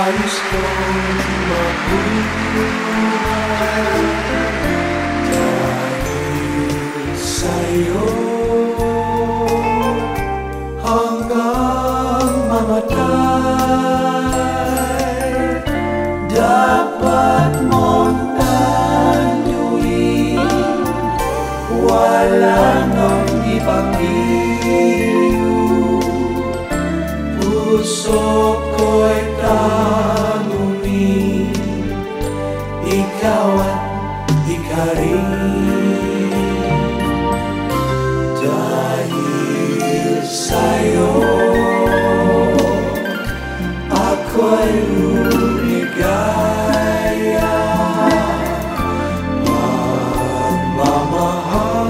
Nais kong mabuhay dahil sa'yo hanggang mamatay. Dapat mong tanduin, wala nang ipangiliw. Puso ko'y tanungin, ikaw at ikaw rin. Dahil sa'yo ako'y lumigaya, magmamahal.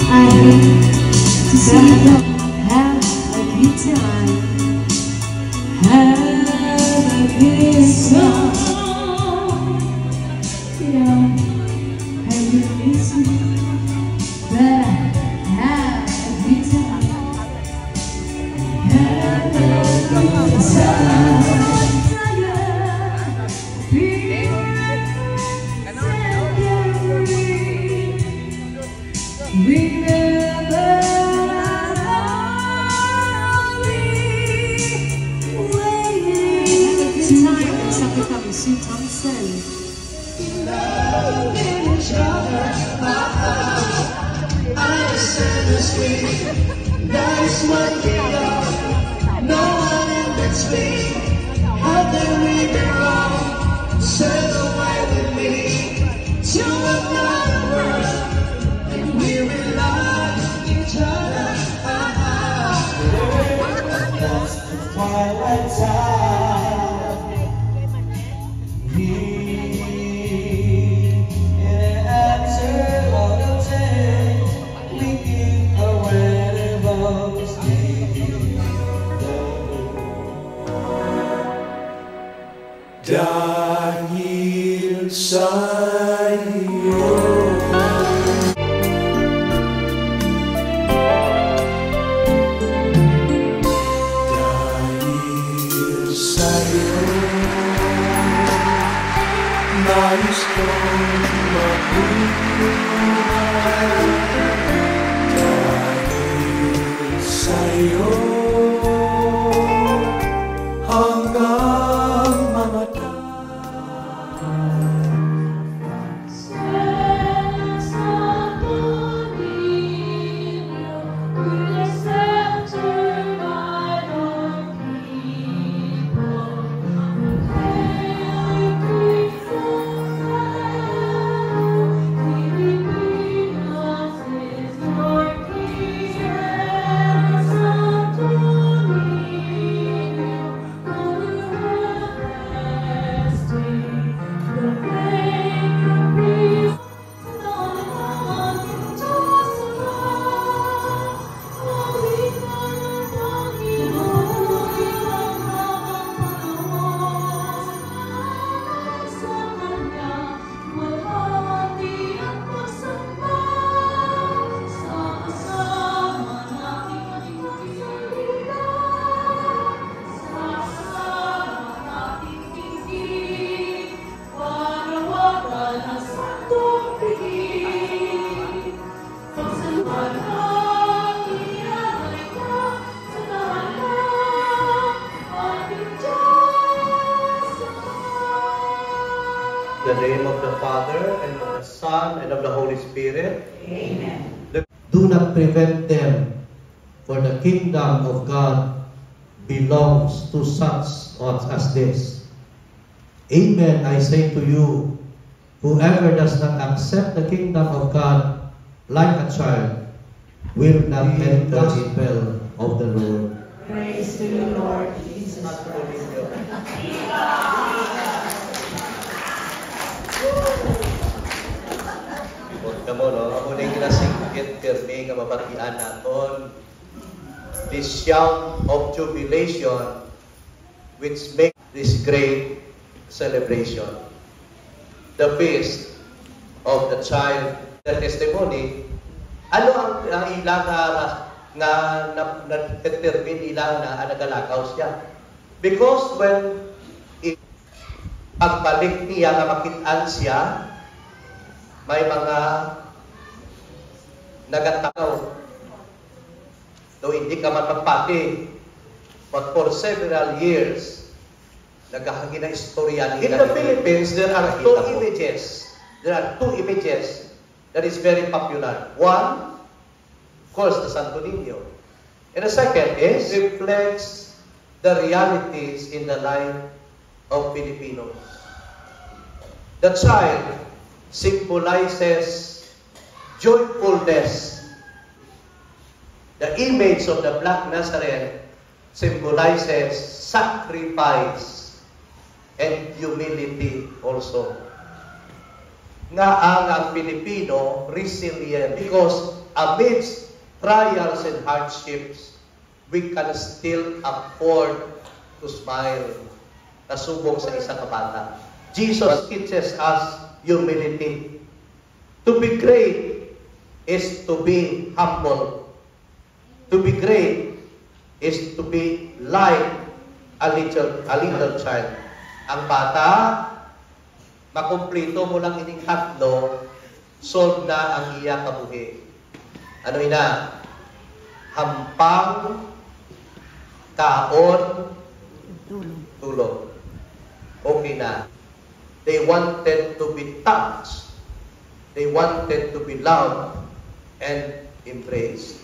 I to see you have a good time, have a good song. You know, have you missed me? But have a good time, have a good time. Remember waiting time. Sabi kami si Thompson. Loving each other, understand the sweet. That is what we love. No one in between. How can we be wrong? Sail away with me to another world. We rely on each other. That's the twilight time. In an answer of the day, we give a wedding vows. Dahil sa'yo nais kong mabuhay dahil sa'yo hanggang mamatay. In the name of the Father, and of the Son, and of the Holy Spirit. Amen. Do not prevent them, for the kingdom of God belongs to such as this. Amen, I say to you, whoever does not accept the kingdom of God like a child will not enter the gospel of the Lord. Praise to the Lord Jesus Christ. Kamo no, ako na kinasingkit kirmi nga mabatian naton. This shout of jubilation which makes this great celebration. The feast of the child testimony, ano ang ilang nga na-determine ilang na nagalakaw siya? Because when pagbalik niya nga makitaan siya, may mga nagatakaw. Though hindi ka man magpati, but for several years, naghahagi na istorya nila. In the Philippines, there are two images. There are two images that is very popular. One, of course, the Santo Niño. And the second is, reflects the realities in the life of Filipinos. The child symbolizes joyfulness. The image of the Black Nazarene symbolizes sacrifice and humility also. Nga ang Pilipino resilient because amidst trials and hardships, we can still afford to smile. Nasubong sa isang kabata. Jesus teaches us humility. To be great is to be humble. To be great is to be like a little child. Ang bata, makumplito mo lang ining tatlo, solve na ang iya kabuhi. Ano ina? Hampang, kaon, tulog. Okay na. They wanted to be touched. They wanted to be loved and embraced.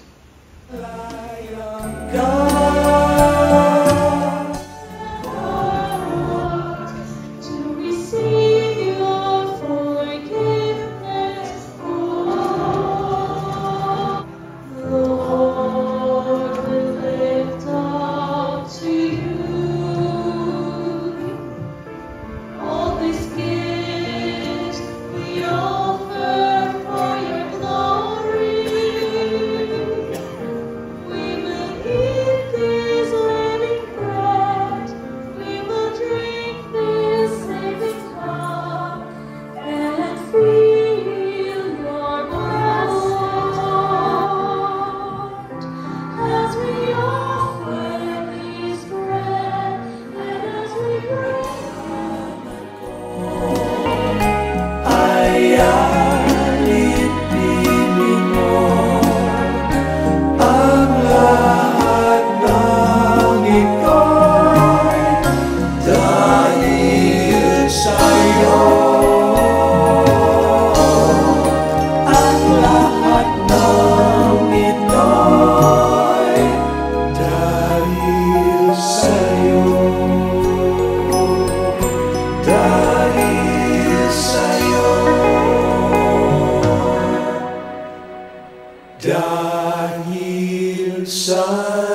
Dahil sa'yo. Dahil sa'yo,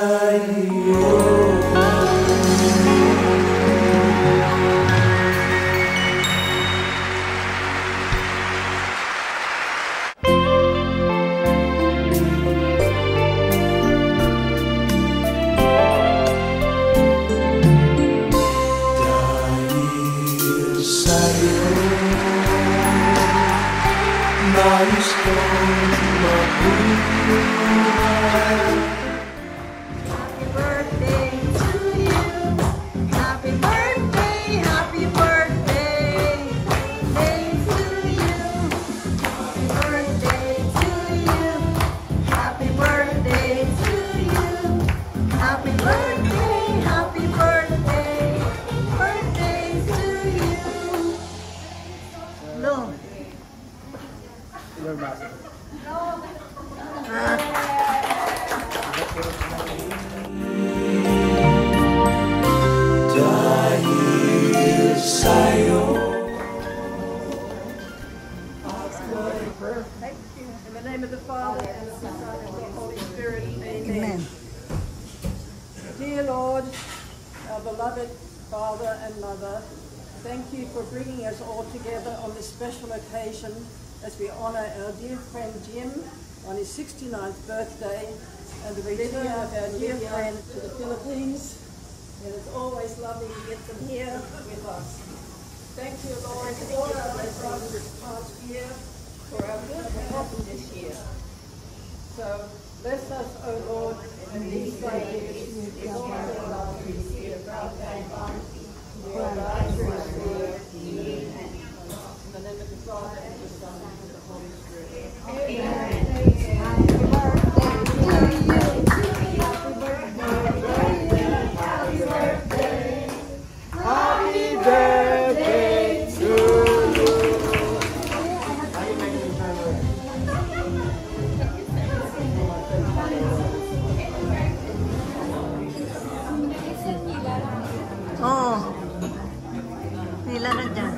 nais kong mabuhay. Happy birthday to you. Happy birthday, happy birthday. Day to you. Happy birthday to you. Happy birthday to you. Happy birthday, happy birthday. Birthday to you. No. Dahil sa'yo. In the name of the Father, and of the Son, and of the Holy Spirit, amen. Dear Lord, our beloved Father and Mother, thank you for bringing us all together on this special occasion as we honor our dear friend Jim on his 69th birthday and the return of our dear friend to the Philippines. And it's always lovely to get them here with us. Thank you, Lord, for all our blessings this past year. for our good to happen this year. So bless us, O Lord, in these thy gifts, with all our love this year, about thy bounty, for our lives restore. In the name of the Father, and the Son, and of the Holy Spirit. Happy birthday to you. Oo. Pila na dyan.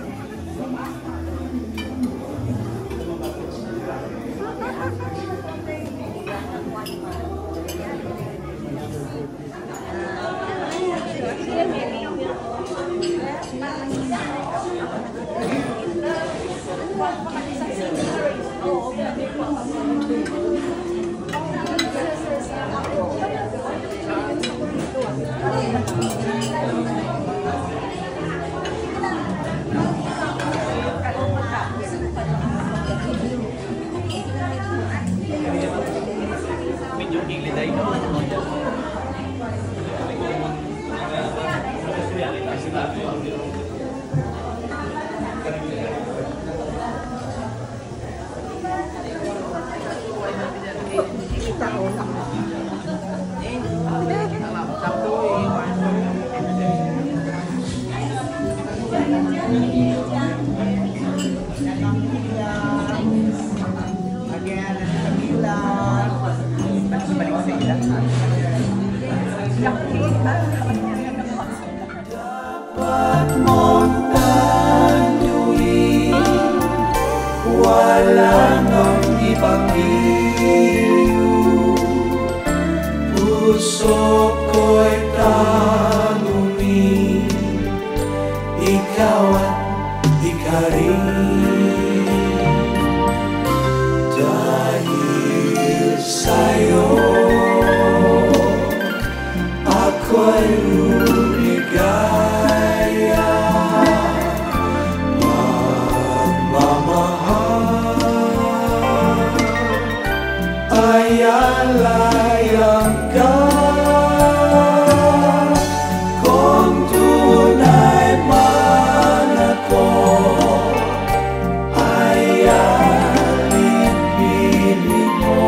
Dapat mong tanduin, wala nang ibang iyo. Puso ko'y tanungin, ikaw at ikaw rin. Dahil sa'yo ako'y lumigaya, magmamahal ay alayang ka. Kung tunay man ako, ay alipinin mo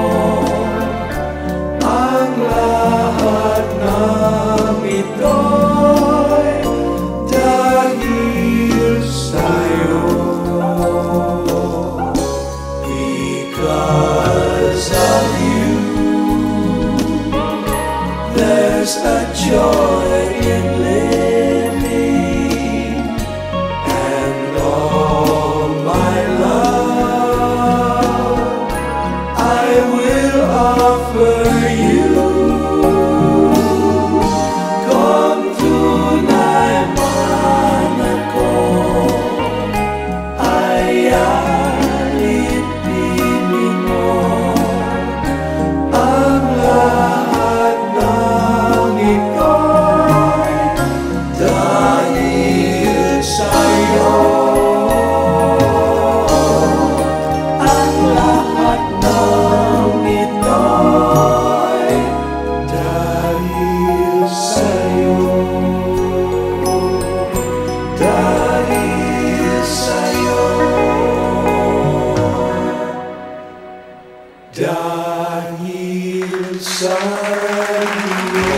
ang lahat ng ito'y dahil sa'yo. Because of you, there's a joy in living, and all my love I will offer you. Kung tunay man ako, ay alipinin mo ang lahat ng ito'y dahil sa'yo. Ang lahat ng ito'y dahil sa'yo. Dahil sa'yo. Dahil sa'yo.